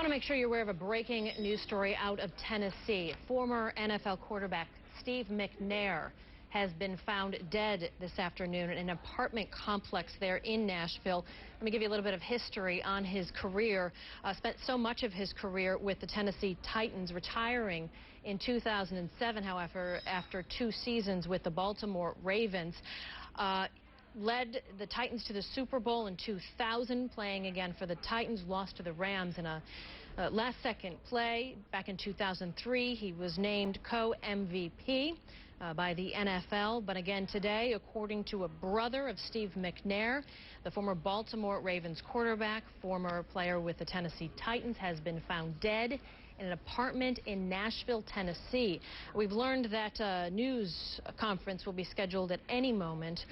Want to make sure you're aware of a breaking news story out of Tennessee. Former NFL quarterback Steve McNair has been found dead this afternoon in an apartment complex there in Nashville. Let me give you a little bit of history on his career. Spent so much of his career with the Tennessee Titans, retiring in 2007, however, after 2 seasons with the Baltimore Ravens. Led the Titans to the Super Bowl in 2000, playing again for the Titans, lost to the Rams in a last-second play. Back in 2003, he was named co-MVP by the NFL. But again today, according to a brother of Steve McNair, the former Baltimore Ravens quarterback, former player with the Tennessee Titans, has been found dead in an apartment in Nashville, Tennessee. We've learned that a news conference will be scheduled at any moment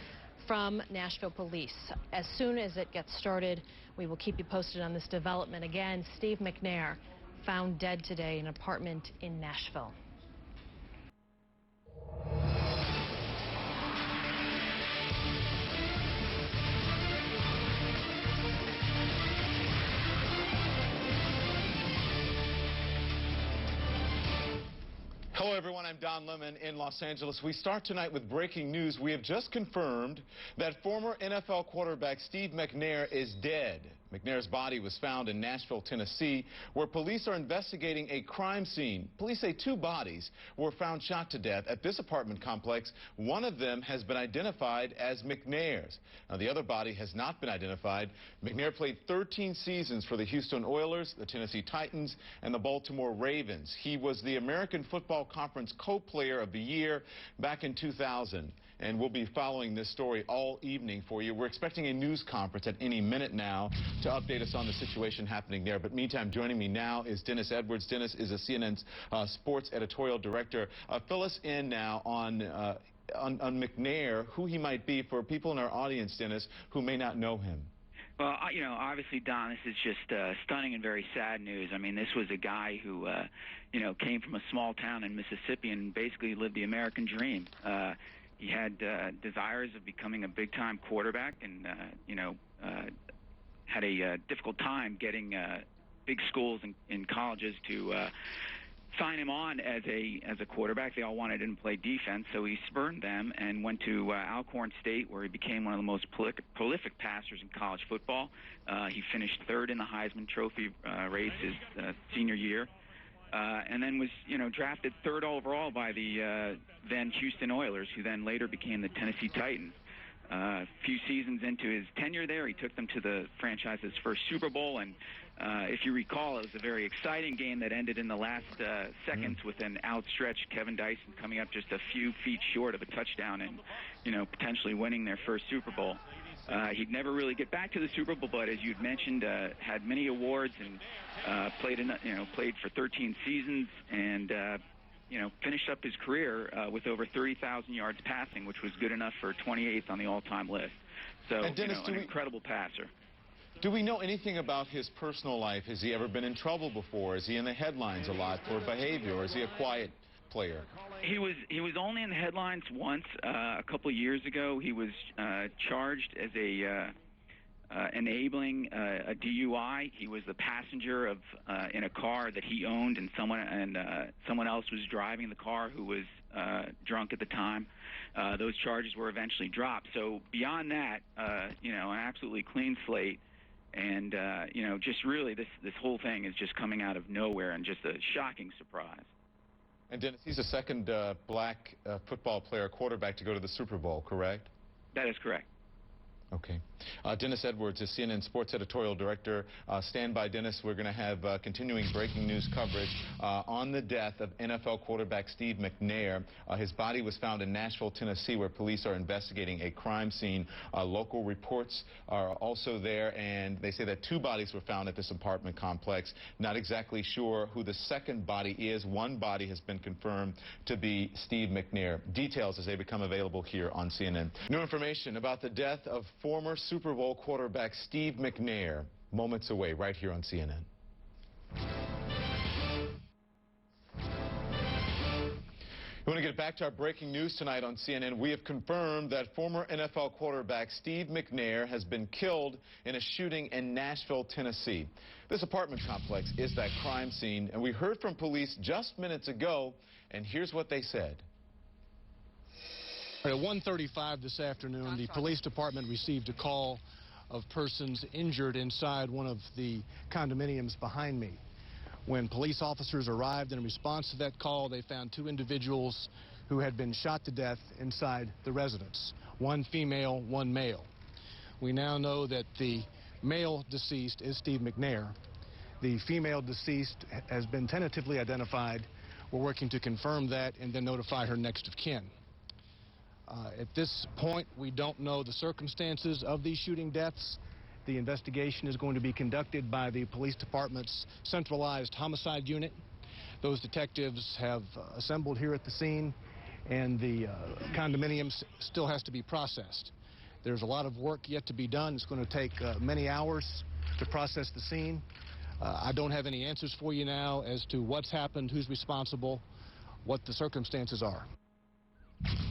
from Nashville Police. As soon as it gets started, we will keep you posted on this development. Again, Steve McNair found dead today in an apartment in Nashville. Hello everyone, I'm Don Lemon in Los Angeles. We start tonight with breaking news. We have just confirmed that former NFL quarterback Steve McNair is dead. McNair's body was found in Nashville, Tennessee, where police are investigating a crime scene. Police say 2 bodies were found shot to death at this apartment complex. One of them has been identified as McNair's. Now, the other body has not been identified. McNair played 13 seasons for the Houston Oilers, the Tennessee Titans, and the Baltimore Ravens. He was the American Football Conference Co-Player of the Year back in 2000. And we'll be following this story all evening for you. We're expecting a news conference at any minute now to update us on the situation happening there. But meantime, joining me now is Dennis Edwards. Dennis is a CNN's sports editorial director. Fill us in now on McNair, who he might be for people in our audience, Dennis, who may not know him. Well, you know, obviously, Don, this is just stunning and very sad news. I mean, this was a guy who, you know, came from a small town in Mississippi and basically lived the American dream. He had desires of becoming a big-time quarterback and, you know, had a difficult time getting big schools and colleges to sign him on as a quarterback. They all wanted him to play defense, so he spurned them and went to Alcorn State, where he became one of the most prolific passers in college football. He finished 3rd in the Heisman Trophy race his senior year. And then was, you know, drafted 3rd overall by the then Houston Oilers, who then later became the Tennessee Titans. A few seasons into his tenure there, he took them to the franchise's first Super Bowl, and if you recall, it was a very exciting game that ended in the last seconds with an outstretched Kevin Dyson coming up just a few feet short of a touchdown and, you know, potentially winning their first Super Bowl. He'd never really get back to the Super Bowl, but as you'd mentioned, had many awards and played for 13 seasons and you know, finished up his career with over 30,000 yards passing, which was good enough for 28th on the all-time list. So, Dennis, you know, an incredible passer. Do we know anything about his personal life? Has he ever been in trouble before? Is he in the headlines a lot for behavior, or is he a quiet player? He was only in the headlines once a couple of years ago. He was charged as enabling a DUI. He was the passenger of in a car that he owned, and someone else was driving the car who was drunk at the time. Those charges were eventually dropped. So beyond that, you know, an absolutely clean slate. And you know, just really this whole thing is just coming out of nowhere and just a shocking surprise. And Dennis, he's the second black football player, quarterback, to go to the Super Bowl, correct? That is correct. Okay. Dennis Edwards is CNN Sports Editorial Director. Stand by, Dennis. We're going to have continuing breaking news coverage on the death of NFL quarterback Steve McNair. His body was found in Nashville, Tennessee, where police are investigating a crime scene. Local reports are also there, and they say that 2 bodies were found at this apartment complex. Not exactly sure who the second body is. One body has been confirmed to be Steve McNair. Details as they become available here on CNN. New information about the death of former Super Bowl quarterback Steve McNair moments away right here on CNN. We want to get back to our breaking news tonight on CNN. We have confirmed that former NFL quarterback Steve McNair has been killed in a shooting in Nashville, Tennessee. This apartment complex is that crime scene, and we heard from police just minutes ago, and here's what they said. At 1:35 this afternoon, the police department received a call of persons injured inside one of the condominiums behind me. When police officers arrived in response to that call, they found two individuals who had been shot to death inside the residence, one female, one male. We now know that the male deceased is Steve McNair. The female deceased has been tentatively identified. We're working to confirm that and then notify her next of kin. At this point, we don't know the circumstances of these shooting deaths. The investigation is going to be conducted by the police department's centralized homicide unit. Those detectives have assembled here at the scene, and the condominium still has to be processed. There's a lot of work yet to be done. It's going to take many hours to process the scene. I don't have any answers for you now as to what's happened, who's responsible, what the circumstances are.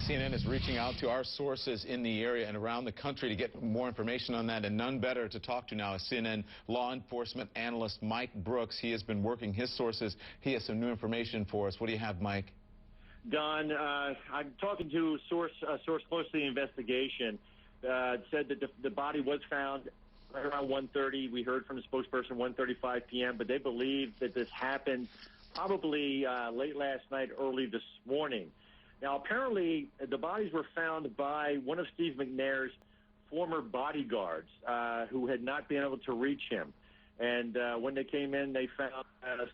CNN is reaching out to our sources in the area and around the country to get more information on that, and none better to talk to now is CNN law enforcement analyst Mike Brooks. He has been working his sources. He has some new information for us. What do you have, Mike? Don, I'm talking to a source close to the investigation. Said that the body was found right around 1:30. We heard from the spokesperson 1:35 p.m., but they believe that this happened probably late last night, early this morning. Now, apparently, the bodies were found by one of Steve McNair's former bodyguards who had not been able to reach him. And when they came in, they found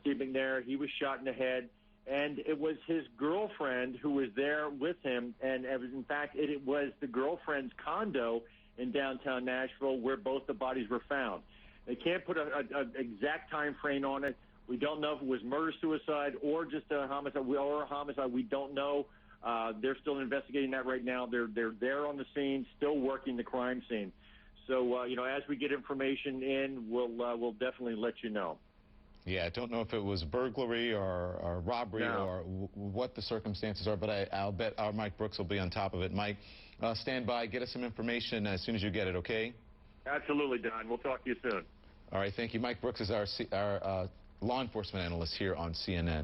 Steve McNair. He was shot in the head, and it was his girlfriend who was there with him. And in fact, it was the girlfriend's condo in downtown Nashville where both the bodies were found. They can't put an exact time frame on it. We don't know if it was murder-suicide or just a homicide. We don't know. They're still investigating that right now. They're there on the scene, still working the crime scene. So, as we get information in, we'll definitely let you know. Yeah, I don't know if it was burglary or robbery or what the circumstances are, but I'll bet our Mike Brooks will be on top of it. Mike, stand by. Get us some information as soon as you get it, okay? Absolutely, Don. We'll talk to you soon. All right, thank you. Mike Brooks is our law enforcement analyst here on CNN.